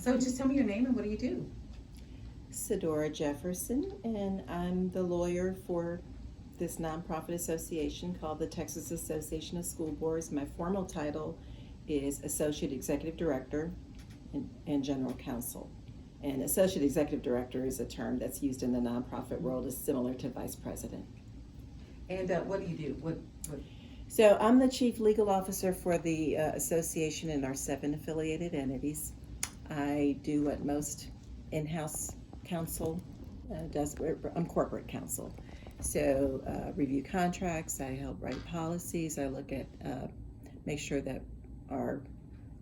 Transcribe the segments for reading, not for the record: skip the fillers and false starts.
So just tell me your name and what do you do? Sedora Jefferson, and I'm the lawyer for this nonprofit association called the Texas Association of School Boards. My formal title is Associate Executive Director and General Counsel. And Associate Executive Director is a term that's used in the nonprofit world, is similar to Vice President. And what do you do? What? So I'm the Chief Legal Officer for the association and our 7 affiliated entities. I do what most in-house counsel does. I'm corporate counsel. So review contracts, I help write policies, I look at, make sure that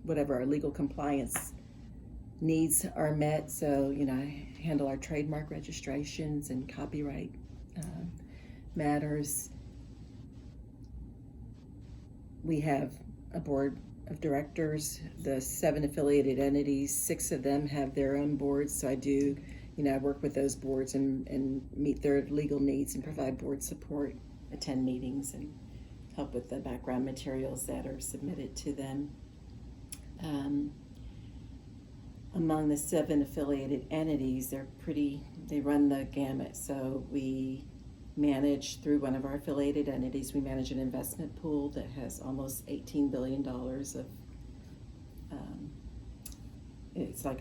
whatever our legal compliance needs are met. So, I handle our trademark registrations and copyright matters. We have a board of directors, the 7 affiliated entities, 6 of them have their own boards. So I do, I work with those boards and meet their legal needs and provide board support, attend meetings, and help with the background materials that are submitted to them. Among the 7 affiliated entities, they run the gamut. So we manage through one of our affiliated entities, we manage an investment pool that has almost $18 billion of, it's like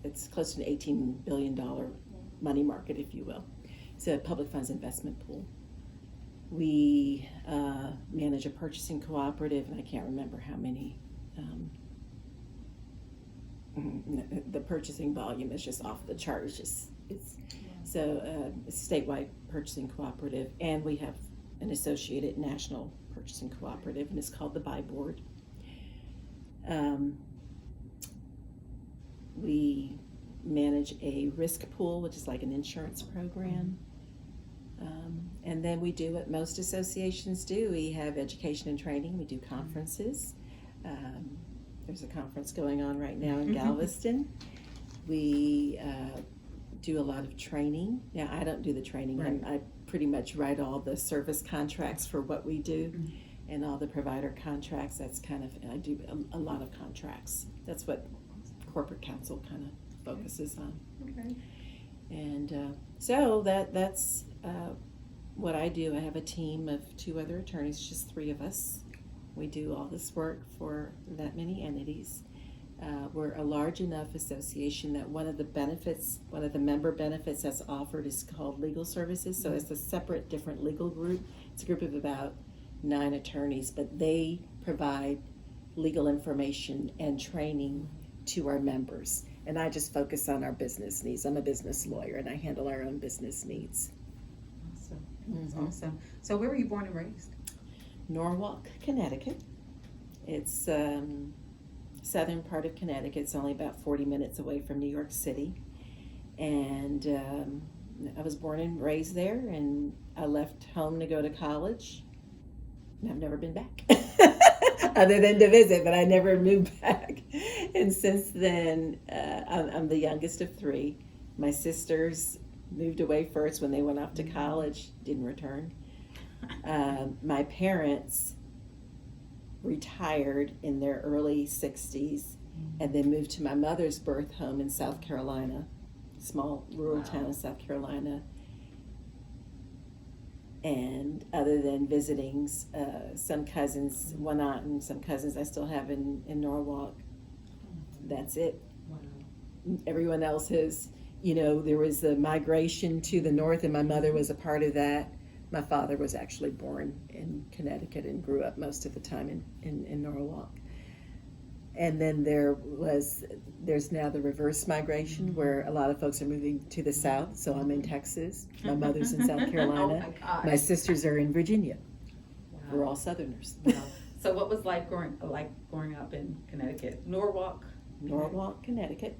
it's close to an $18 billion money market, if you will. It's a public funds investment pool. We manage a purchasing cooperative, and I can't remember how many. The purchasing volume is just off the chart. It's a statewide purchasing cooperative, and we have an associated national purchasing cooperative, and it's called the Buy Board. We manage a risk pool, which is like an insurance program. And then we do what most associations do. We have education and training. We do conferences. There's a conference going on right now in Galveston. We do a lot of training. Now, I don't do the training. Right. I pretty much write all the service contracts for what we do and all the provider contracts. I do a lot of contracts. That's what corporate counsel kind of focuses on. Okay. And so that's what I do. I have a team of 2 other attorneys, just 3 of us. We do all this work for that many entities. We're a large enough association that one of the member benefits that's offered is called legal services. So it's a separate, different legal group. It's a group of about 9 attorneys, but they provide legal information and training to our members. And I just focus on our business needs. I'm a business lawyer, and I handle our own business needs. Awesome. That's awesome. So where were you born and raised? Norwalk, Connecticut. It's southern part of Connecticut. It's only about 40 minutes away from New York City. And I was born and raised there, and I left home to go to college. And I've never been back, other than to visit, but I never moved back. And since then, I'm the youngest of 3. My sisters moved away first when they went off to college, didn't return. My parents retired in their early 60s and then moved to my mother's birth home in South Carolina, small rural town in South Carolina. And other than visiting some cousins, one aunt and some cousins I still have in Norwalk, that's it. Wow. Everyone else has, there was a migration to the north, and my mother was a part of that. My father was actually born in Connecticut and grew up most of the time in Norwalk. And then there's now the reverse migration where a lot of folks are moving to the south. So I'm in Texas. My mother's in South Carolina. Oh my God. My sisters are in Virginia. Wow. We're all Southerners. Wow. So what was life growing up in Connecticut? Norwalk, Connecticut.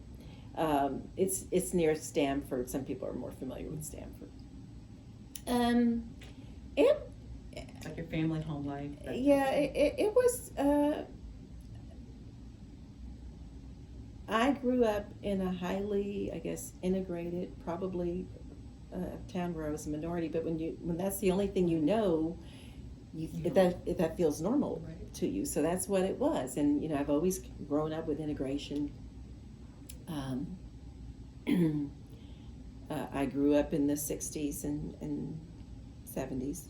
It's near Stamford. Some people are more familiar with Stamford. like your family home life. It was. I grew up in a highly, I guess, integrated, probably town where I was a minority. But when that's the only thing you know, that feels normal Right. to you. So that's what it was. And I've always grown up with integration. I grew up in the 60s and 70s.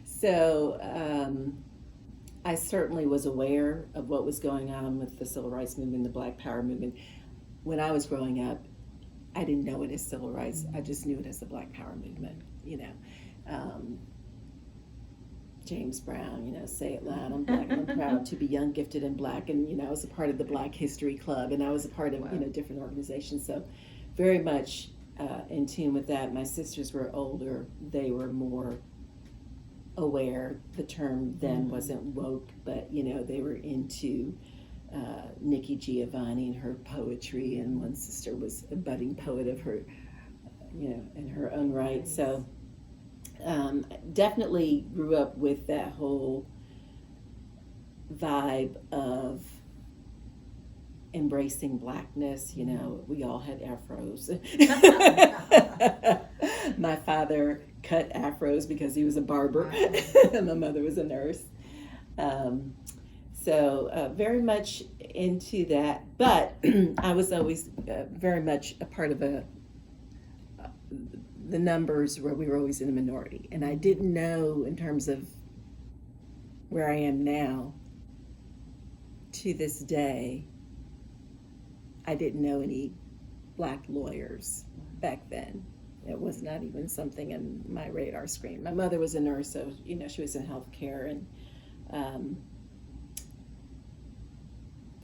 So I certainly was aware of what was going on with the civil rights movement, the Black Power movement. When I was growing up, I didn't know it as civil rights. I just knew it as the Black Power movement, James Brown, say it loud, I'm black and I'm proud to be young, gifted, and black. And, I was a part of the Black History Club, and I was a part of, different organizations. So very much in tune with that. My sisters were older. They were more aware. The term then wasn't woke, but, they were into Nikki Giovanni and her poetry. And one sister was a budding poet of her, in her own right. So definitely grew up with that whole vibe of embracing blackness. We all had afros. My father cut afros because he was a barber, and my mother was a nurse. So very much into that, but I was always very much a part of the numbers where we were always in a minority. And I didn't know, in terms of where I am now, to this day, I didn't know any black lawyers back then. It was not even something in my radar screen. My mother was a nurse, so she was in healthcare, and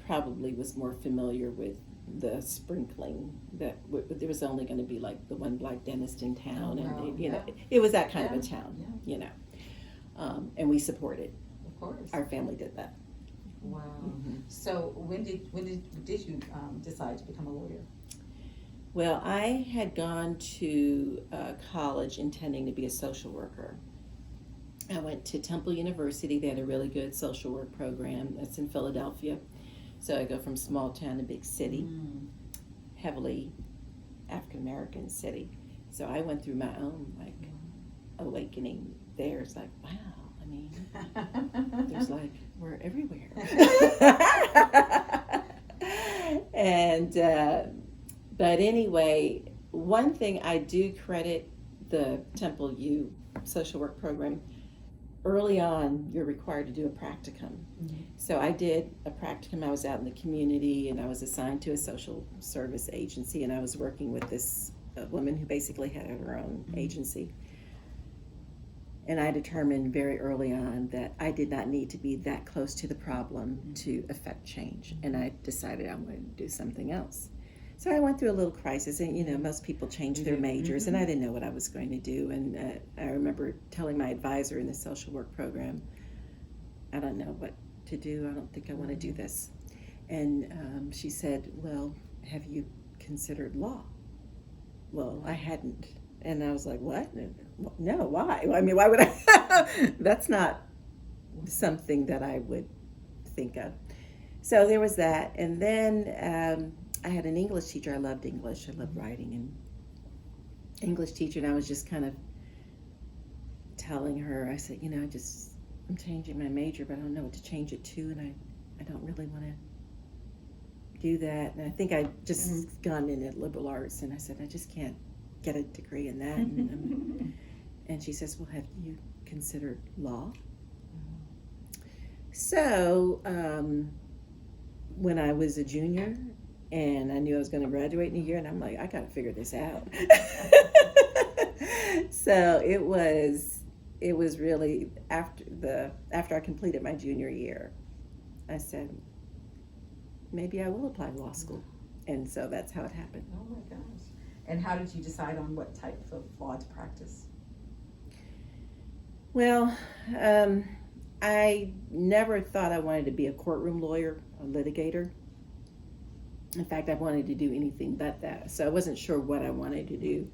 probably was more familiar with the sprinkling that there was only going to be like the one black dentist in town, and it was that kind of a town, and we supported. Of course, our family did that. Wow. Mm-hmm. So when did you decide to become a lawyer? Well, I had gone to college intending to be a social worker. I went to Temple University. They had a really good social work program that's in Philadelphia. So I go from small town to big city, heavily African American city. So I went through my own awakening there. It's like, wow, I mean, there's we're everywhere. And but anyway, one thing I do credit the Temple U social work program. Early on, you're required to do a practicum. Mm-hmm. So I did a practicum. I was out in the community, and I was assigned to a social service agency, and I was working with this woman who basically had her own agency. And I determined very early on that I did not need to be that close to the problem to affect change, and I decided I wanted to do something else. So I went through a little crisis, and most people change their majors, and I didn't know what I was going to do. And I remember telling my advisor in the social work program, I don't know what to do. I don't think I want to do this. And she said, well, have you considered law? Well, I hadn't. And I was like, what? No, why? I mean, why would I? That's not something that I would think of. So there was that. And then I had an English teacher. I loved English. I loved writing, and English teacher. And I was just kind of telling her, I said, I'm changing my major, but I don't know what to change it to, and I don't really want to do that. And I think I just gone in at liberal arts, and I said, I just can't get a degree in that. And she says, well, have you considered law? So when I was a junior, and I knew I was going to graduate in a year, and I'm like, I got to figure this out. So it was really after I completed my junior year, I said, maybe I will apply to law school. And so that's how it happened. Oh my gosh. And how did you decide on what type of law to practice? Well, I never thought I wanted to be a courtroom lawyer, a litigator. In fact, I wanted to do anything but that. So I wasn't sure what I wanted to do.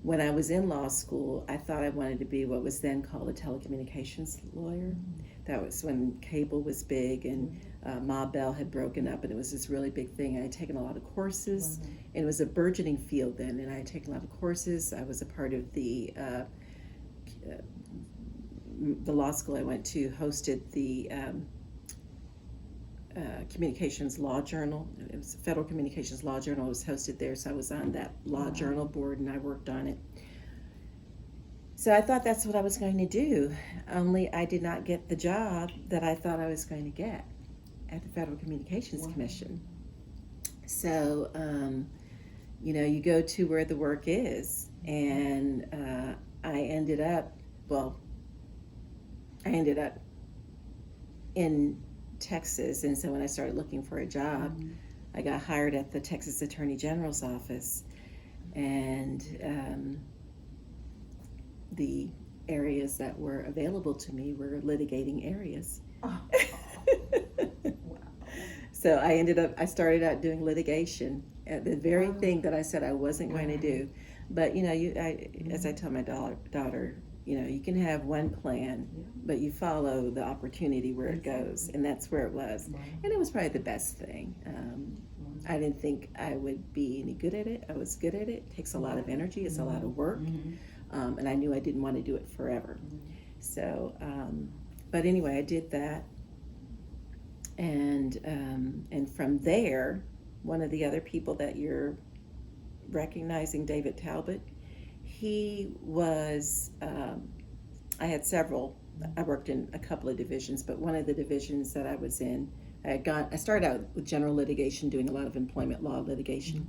When I was in law school, I thought I wanted to be what was then called a telecommunications lawyer. That was when cable was big, and Ma Bell had broken up, and it was this really big thing. I had taken a lot of courses, and it was a burgeoning field then, and I had taken a lot of courses. I was a part of the law school I went to hosted the Communications Law Journal. It was a Federal Communications Law Journal. It was hosted there, so I was on that Law Journal board, and I worked on it. So I thought that's what I was going to do, only I did not get the job that I thought I was going to get at the Federal Communications Commission. So, you go to where the work is, and I ended up in Texas, and so when I started looking for a job, I got hired at the Texas Attorney General's office, and the areas that were available to me were litigating areas. Oh. Wow. So I started out doing litigation, the very thing that I said I wasn't going to do. But as I tell my daughter, you can have one plan, but you follow the opportunity where it goes, and that's where it was. And it was probably the best thing. I didn't think I would be any good at it. I was good at it. It takes a lot of energy. It's a lot of work. And I knew I didn't want to do it forever. So, but anyway, I did that. And from there, one of the other people that you're recognizing, David Talbot, he was, I had several, I worked in a couple of divisions, but one of the divisions that I was in, I started out with general litigation, doing a lot of employment law litigation,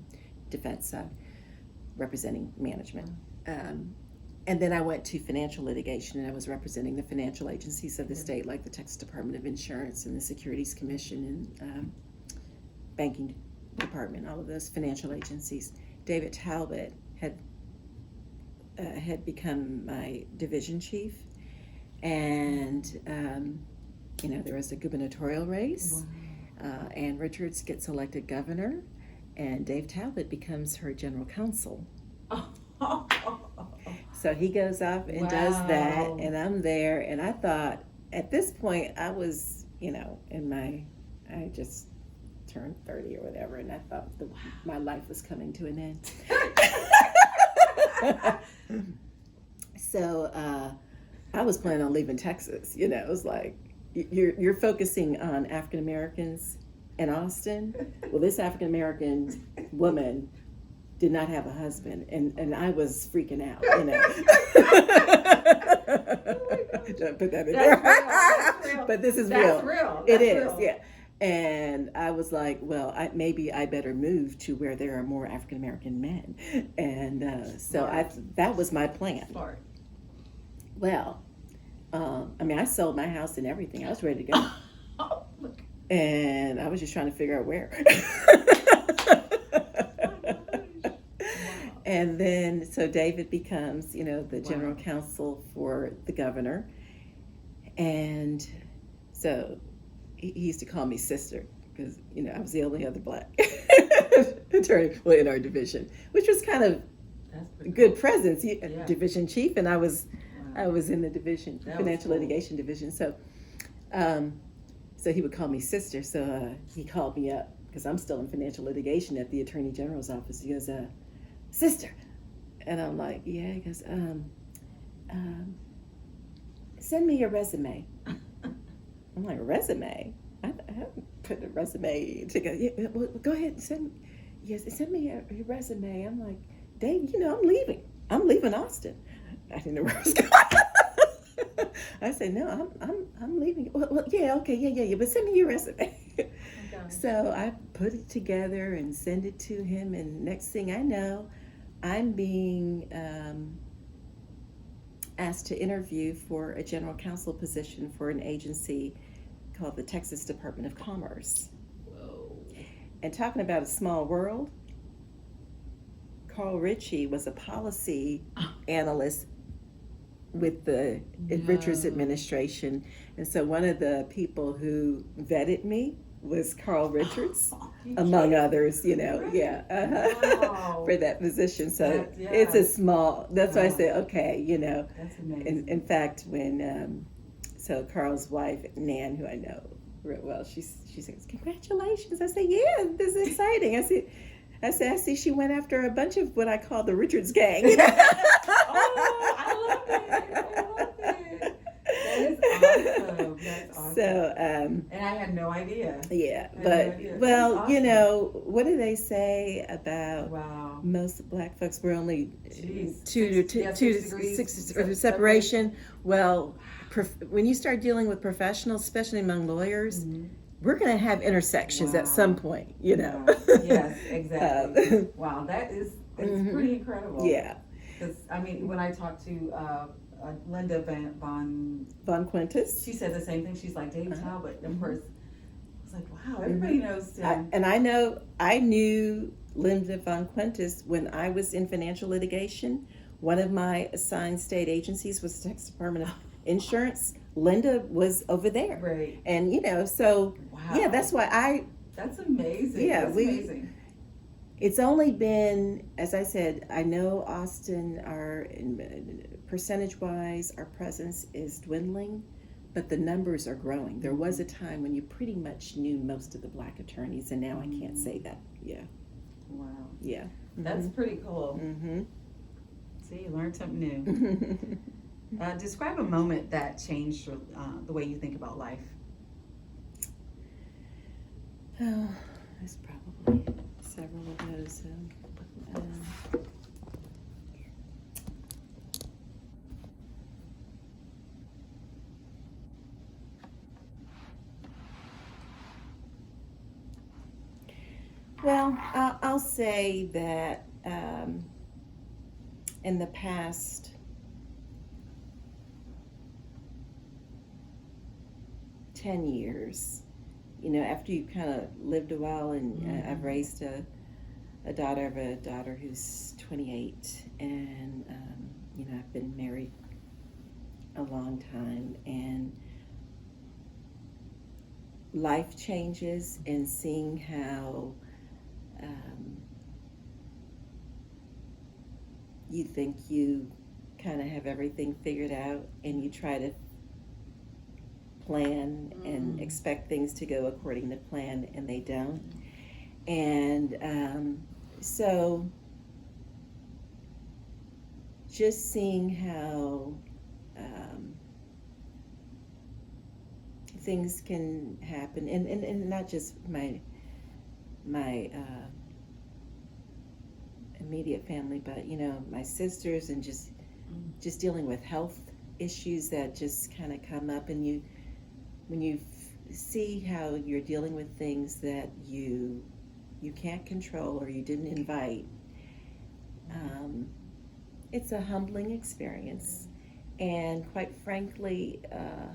defense side, representing management. And then I went to financial litigation, and I was representing the financial agencies of the state, like the Texas Department of Insurance and the Securities Commission and Banking Department, all of those financial agencies. David Talbot had become my division chief, and there was a gubernatorial race. Ann Richards gets elected governor, and Dave Talbot becomes her general counsel. So he goes off and does that, and I'm there, and I thought, at this point, I was, I just turned 30 or whatever, and I thought my life was coming to an end. So I was planning on leaving Texas. It was like, you're focusing on African Americans in Austin. Well, this African American woman did not have a husband, and I was freaking out, Don't put that in there. That's real. But this is That's real. real. It That's is, real. yeah. And I was like, well, maybe I better move to where there are more African American men, and that was my plan. Smart. Well, I sold my house and everything. I was ready to go. Oh, look. And I was just trying to figure out where. And then, so David becomes, the general counsel for the governor. And so he used to call me sister because, I was the only other black attorney in our division, which was kind of a good presence. Division chief, and I was in the division, financial litigation division. So, so he would call me sister. So he called me up because I'm still in financial litigation at the Attorney General's office. He goes, sister. And I'm like, yeah. He goes, send me your resume. I'm like, resume? I haven't put a resume together. Yeah, well, go ahead and send me your resume. I'm like, Dave, I'm leaving. I'm leaving Austin. I didn't know where I was going. I said, no, I'm leaving. Well, yeah, okay, yeah, but send me your resume. So I put it together and send it to him, and next thing I know, I'm being asked to interview for a general counsel position for an agency called the Texas Department of Commerce. Whoa. And talking about a small world, Carl Ritchie was a policy analyst with the Richards administration, and so one of the people who vetted me was Carl Richards, among others, for that position. So it's a small, that's why I said, okay, That's amazing. In fact, when, so Carl's wife, Nan, who I know real well, she says, congratulations. I say, yeah, this is exciting. I see she went after a bunch of what I call the Richards gang. Oh, I love it. That is awesome. That's awesome. So, And I had no idea. yeah, I had but no idea. well, That's you awesome. know, what do they say about Wow. most black folks? We're only Jeez. two Six- yeah, to 6 degrees 6 separation. separation. Well, when you start dealing with professionals, especially among lawyers, we're going to have intersections at some point, you know. Wow. Yes, exactly. Wow, that's Mhm. pretty incredible. Yeah. Because I mean, when I talked to Linda Von Quintus. she said the same thing. She's like Dave Talbot. Of course, I was like, wow, everybody knows him. I knew Linda Von Quintus when I was in financial litigation. One of my assigned state agencies was the Texas Department of Insurance. Linda was over there. Right. And, you know, so, Wow. yeah, that's why That's amazing. Yeah, That's amazing. it's only been, as I said, I know Austin, percentage-wise, our presence is dwindling, but the numbers are growing. There was a time when you pretty much knew most of the black attorneys, and now I can't say that. Yeah. Wow. Yeah. That's pretty cool. Mm-hmm. See, you learned something new. Describe a moment that changed the way you think about life. Oh, there's probably several of those. Well, I'll say that in the past 10 years, you know, after you kind of lived a while, and I've raised a daughter who's 28, and you know, I've been married a long time, and life changes, and seeing how you think you kind of have everything figured out, and you try to plan and expect things to go according to plan, and they don't. And so just seeing how things can happen, and not just my immediate family, but you know, my sisters, and just dealing with health issues that just kind of come up, and when you see how you're dealing with things that you can't control or you didn't invite, it's a humbling experience, and quite frankly,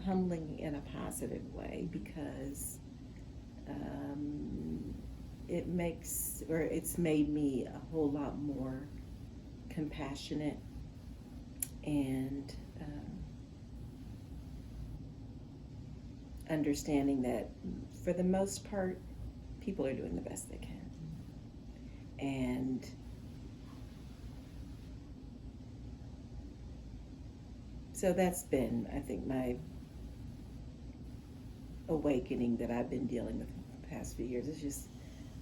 humbling in a positive way, because it's made me a whole lot more compassionate, and understanding that for the most part, people are doing the best they can. And so that's been, I think, my awakening that I've been dealing with the past few years. It's just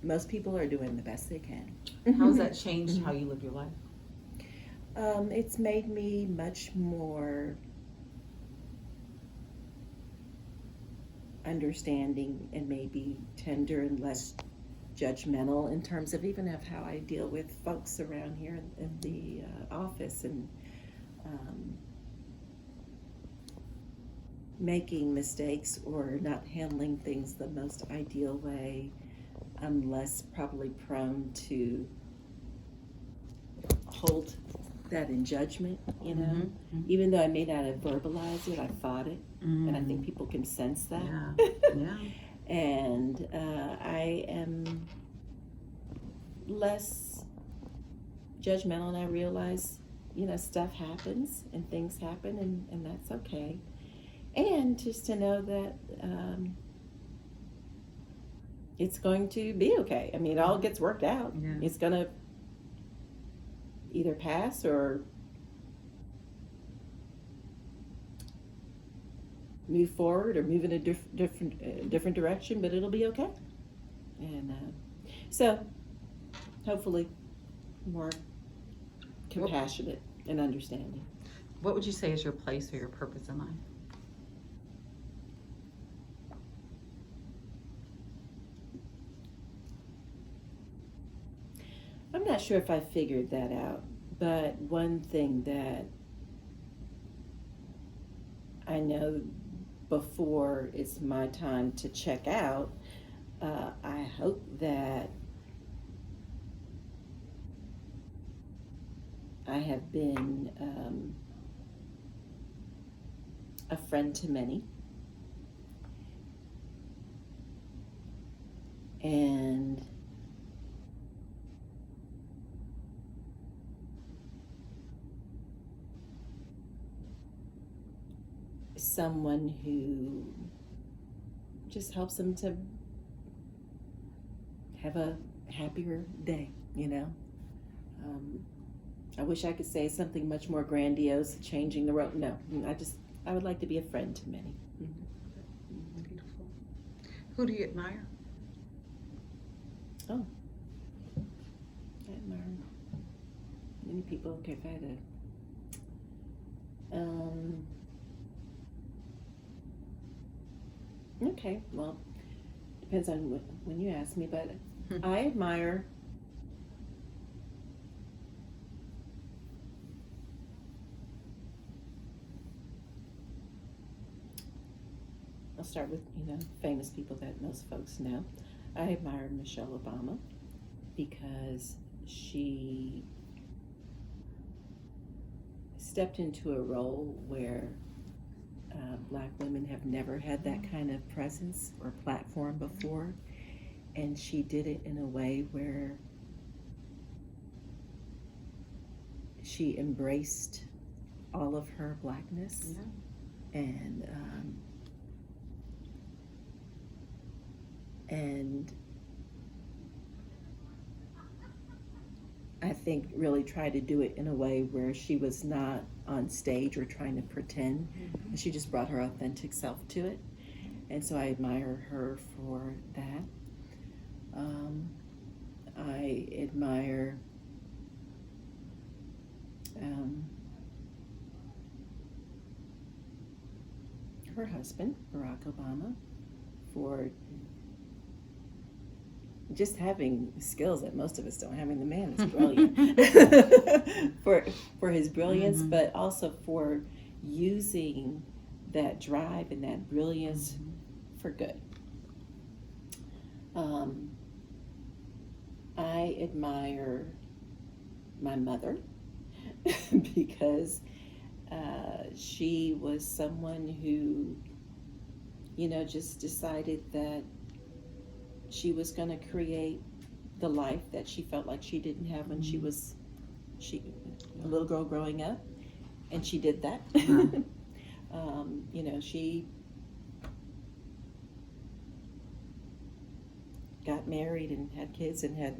most people are doing the best they can. How has that changed how you live your life? It's made me much more understanding, and maybe tender, and less judgmental in terms of even of how I deal with folks around here in the office, and making mistakes or not handling things the most ideal way. I'm less probably prone to hold that in judgment, you know. Even though I may not have verbalized it, I thought it, and I think people can sense that. Yeah. And I am less judgmental, and I realize, you know, stuff happens and things happen, and that's okay. And just to know that it's going to be okay. I mean, it all gets worked out. Yeah. It's going to either pass or move forward or move in a different direction, but it'll be okay. And so hopefully more compassionate and understanding. What would you say is your place or your purpose in life? I'm not sure if I figured that out, but one thing that I know before it's my time to check out, I hope that I have been a friend to many, and someone who just helps them to have a happier day, you know. I wish I could say something much more grandiose, changing the world. No, I would like to be a friend to many. Mm-hmm. Beautiful. Who do you admire? Oh, I admire many people. Okay, if I had to, okay, well, depends on when you ask me, but I admire I'll start with, famous people that most folks know. I admire Michelle Obama because she stepped into a role where Black women have never had that kind of presence or platform before, and she did it in a way where she embraced all of her Blackness, and I think really tried to do it in a way where she was not on stage or trying to pretend. Mm-hmm. She just brought her authentic self to it. And so I admire her for that. I admire her husband, Barack Obama, for just having skills that most of us don't have. The man is brilliant for his brilliance, mm-hmm. but also for using that drive and that brilliance for good. I admire my mother because she was someone who, just decided that she was going to create the life that she felt like she didn't have when she was a little girl growing up, and she did that. She got married and had kids and had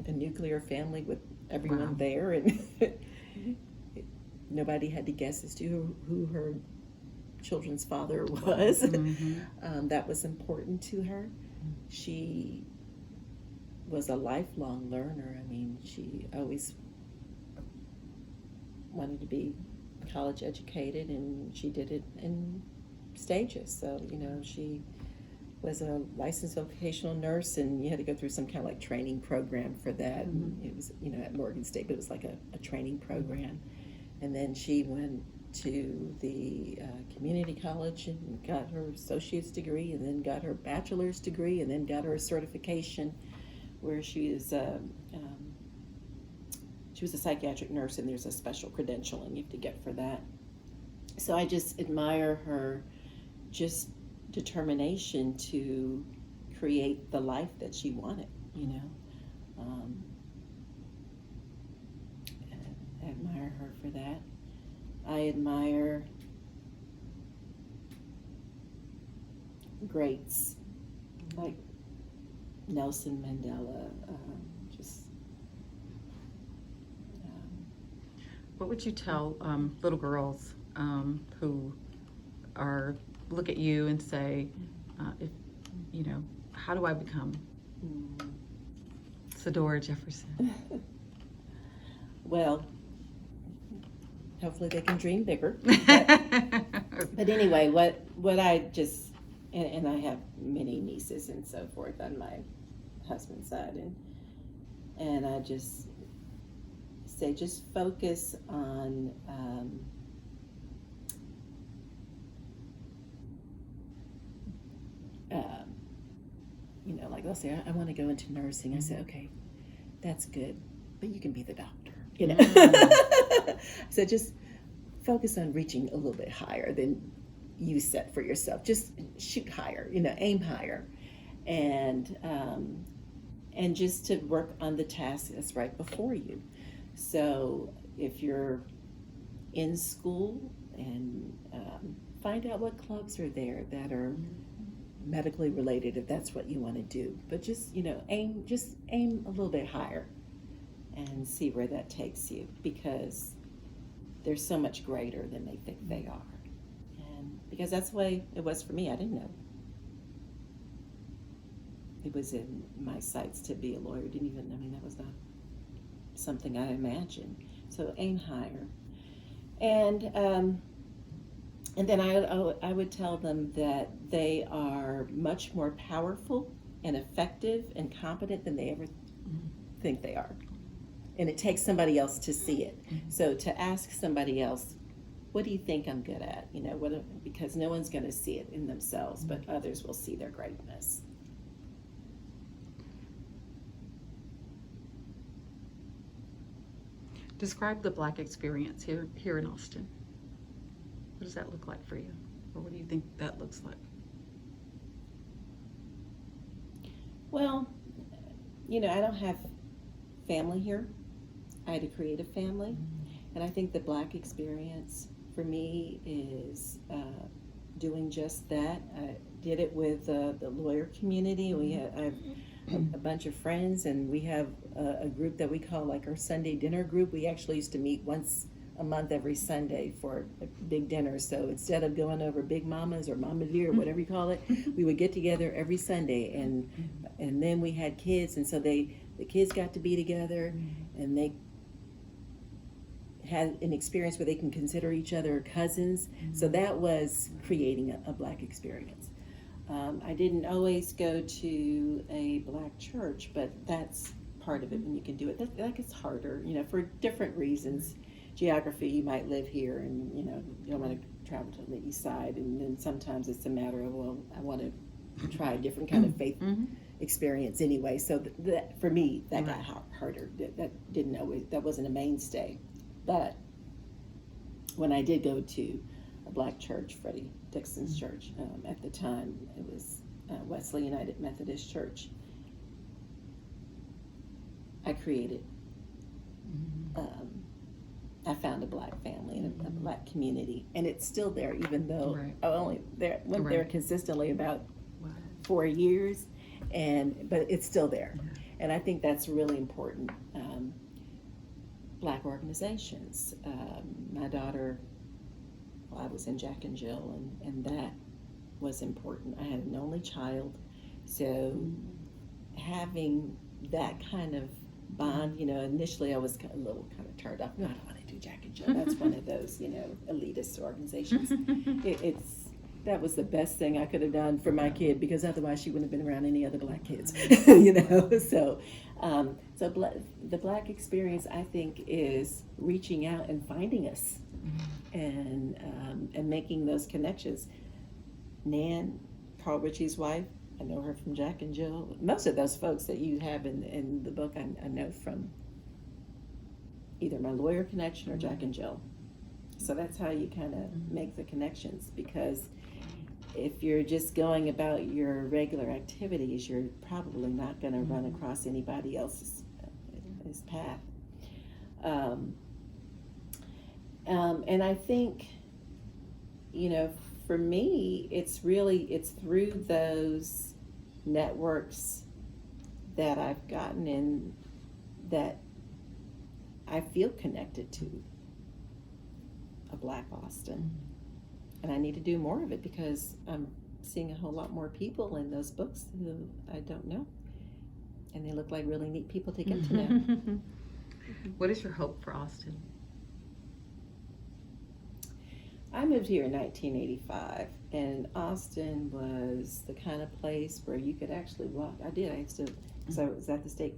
a nuclear family with everyone there, and nobody had to guess as to who her children's father was. Mm-hmm. That was important to her. She was a lifelong learner. She always wanted to be college educated, and she did it in stages. So, she was a licensed vocational nurse, and you had to go through some kind of like training program for that. Mm-hmm. And it was, at Morgan State, but it was like a training program. And then she went to the community college and got her associate's degree, and then got her bachelor's degree, and then got her certification where she was a psychiatric nurse, and there's a special credentialing you have to get for that. So I just admire her just determination to create the life that she wanted, I admire her for that. I admire greats like Nelson Mandela. What would you tell little girls who look at you and say, how do I become Sedora Jefferson? Well, hopefully they can dream bigger. But anyway, what I just, and I have many nieces and so forth on my husband's side, And I just say, just focus on like they'll say, I want to go into nursing. I say, okay, that's good, but you can be the doctor, So just focus on reaching a little bit higher than you set for yourself. Just shoot higher, aim higher, and just to work on the task that's right before you. So if you're in school, and find out what clubs are there that are medically related, if that's what you want to do. But just aim a little bit higher and see where that takes you, because they're so much greater than they think they are. And because that's the way it was for me. I didn't know it was in my sights to be a lawyer. That was not something I imagined. So aim higher. And then I would tell them that they are much more powerful and effective and competent than they ever think they are. And it takes somebody else to see it. So to ask somebody else, what do you think I'm good at? Because no one's going to see it in themselves, but others will see their greatness. Describe the Black experience here in Austin. What does that look like for you? Or what do you think that looks like? Well, I don't have family here. I had to create a family. And I think the Black experience for me is doing just that. I did it with the lawyer community. I have a bunch of friends, and we have a group that we call like our Sunday dinner group. We actually used to meet once a month every Sunday for a big dinner. So instead of going over Big Mama's or Mama Dear or whatever you call it, we would get together every Sunday, and then we had kids, and so the kids got to be together, and they had an experience where they can consider each other cousins. So that was creating a Black experience. I didn't always go to a Black church, but that's part of it when you can do it. That gets harder, for different reasons. Geography, you might live here and you don't want to travel to the east side, and then sometimes it's a matter of, well, I want to try a different kind of faith experience anyway. So that for me, that got harder. That wasn't a mainstay. But when I did go to a Black church, Freddie Dixon's church, at the time it was Wesley United Methodist Church, I created I found a Black family and a Black community, and it's still there, even though I only went there consistently about 4 years, but it's still there. And I think that's really important. Black organizations. My daughter, I was in Jack and Jill, and that was important. I had an only child, so having that kind of bond, initially I was a little kind of turned off. No, I don't want to do Jack and Jill. That's one of those, elitist organizations. That was the best thing I could have done for my kid, because otherwise she wouldn't have been around any other Black kids, So the Black experience, I think, is reaching out and finding us, and making those connections. Nan, Carl Ritchie's wife, I know her from Jack and Jill. Most of those folks that you have in the book, I know from either my lawyer connection or Jack and Jill. So that's how you kind of make the connections, because if you're just going about your regular activities, you're probably not going to run across anybody else's path. And I think, for me, it's through those networks that I've gotten in that I feel connected to a Black Austin. And I need to do more of it, because I'm seeing a whole lot more people in those books who I don't know. And they look like really neat people to get to know. What is your hope for Austin? I moved here in 1985, and Austin was the kind of place where you could actually walk. I used to, because I was at the state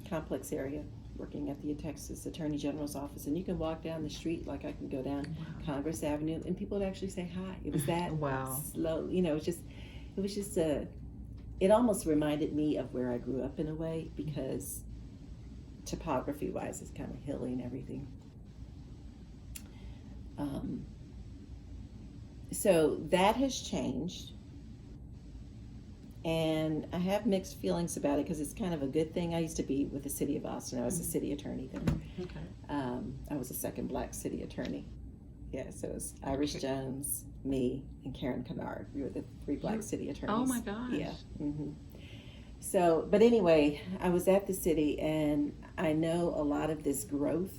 complex area, working at the Texas Attorney General's office, and you can walk down the street like I can go down Congress Avenue, and people would actually say hi. It was that Wow. slow, you know. It was just it almost reminded me of where I grew up in a way, because topography wise it's kind of hilly and everything. So that has changed, and I have mixed feelings about it because it's kind of a good thing. I used to be with the city of Austin. I was a city attorney then. Okay. I was the second black city attorney. Yeah, so it was Irish Jones, me, and Karen Kennard. We were the three black city attorneys. Oh my gosh. Yeah. So, but anyway, I was at the city, and I know a lot of this growth,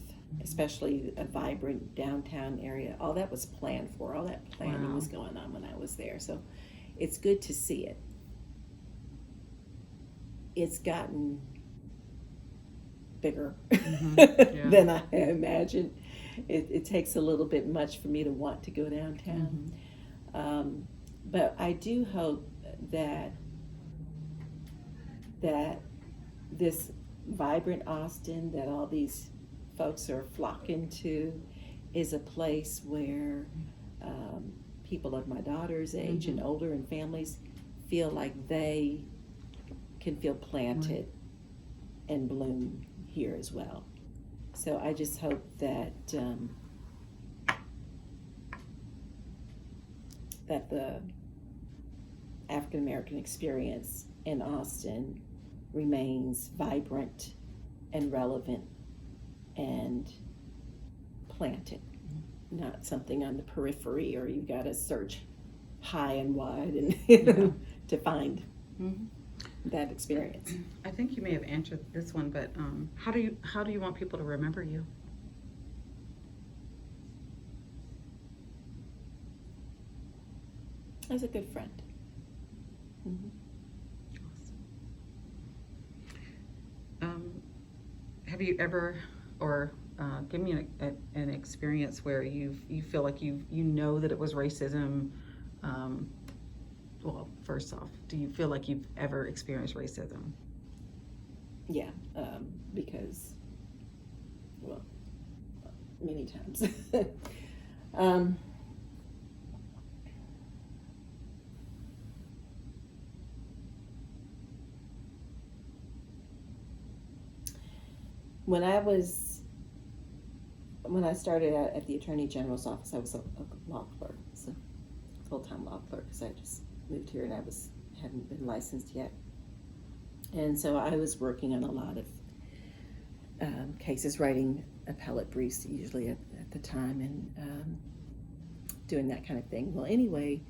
especially a vibrant downtown area, all that was planned for. All that planning was going on when I was there. So it's good to see it. It's gotten bigger than I imagined. It takes a little bit much for me to want to go downtown. But I do hope that this vibrant Austin that all these folks are flocking to is a place where people of my daughter's age and older and families feel like they can feel planted and bloom here as well. So I just hope that that the African American experience in Austin remains vibrant and relevant and planted, not something on the periphery, or you got to search high and wide and to find that experience. I think you may have answered this one, but how do you want people to remember you? As a good friend. Have you ever, or give me an experience where you feel like you know that it was racism? Well, first off, do you feel like you've ever experienced racism? Yeah, because, well, many times. When I started at the Attorney General's office, I was a law clerk, so full-time law clerk, because I just moved here and I hadn't been licensed yet. And so I was working on a lot of cases, writing appellate briefs usually at the time, and doing that kind of thing. Well, anyway,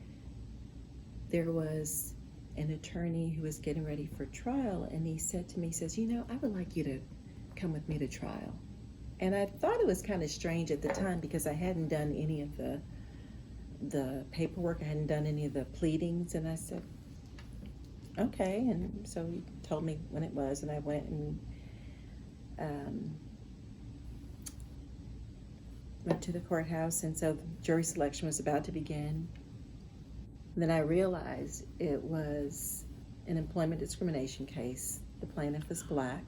there was an attorney who was getting ready for trial, and he said to me, I would like you to come with me to trial. And I thought it was kind of strange at the time because I hadn't done any of the paperwork, I hadn't done any of the pleadings, and I said, okay. And so he told me when it was, and I went and went to the courthouse, and so the jury selection was about to begin. And then I realized it was an employment discrimination case. The plaintiff was black.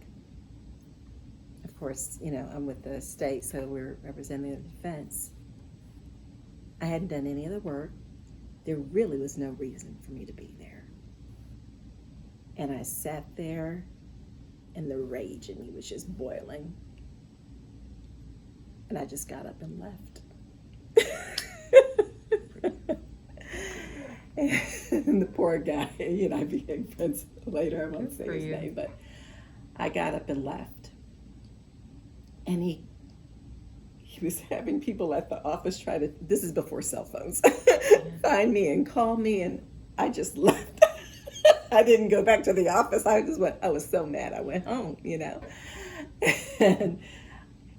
Of course, I'm with the state, so we're representing the defense. I hadn't done any of the work. There really was no reason for me to be there. And I sat there, and the rage in me was just boiling. And I just got up and left. And the poor guy, I became friends later. I won't say his name, but I got up and left. And he was having people at the office try to, this is before cell phones, find me and call me, and I just left. I didn't go back to the office. I was so mad. I went home,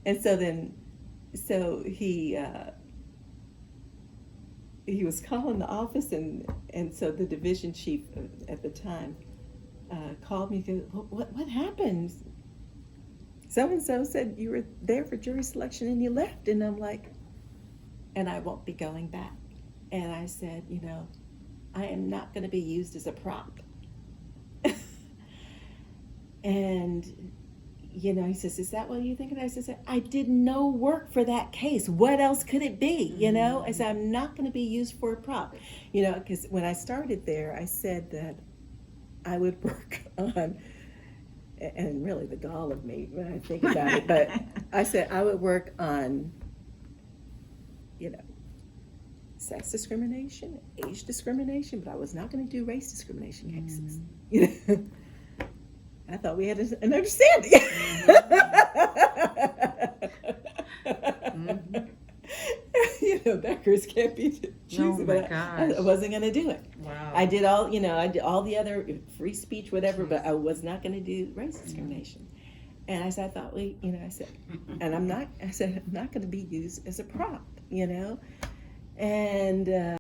And so he was calling the office, and so the division chief at the time called me, what happened? So-and-so said you were there for jury selection and you left. And I'm like, and I won't be going back. And I said, I am not going to be used as a prop. And you know, he says, is that what you thinking? I said, I did no work for that case. What else could it be? You know, I said, I'm not going to be used for a prop. You know, because when I started there, I said that I would work on, and really the gall of me when I think about it, but I said I would work on, you know, sex discrimination, age discrimination, but I was not going to do race discrimination cases. You know? I thought we had an understanding. You know, beggars can't be choosy, but I wasn't going to do it. Wow. I did all, you know, I did all the other free speech, whatever, but I was not going to do race discrimination. And I said, I thought, you know, I said, and I'm not going to be used as a prop, you know, and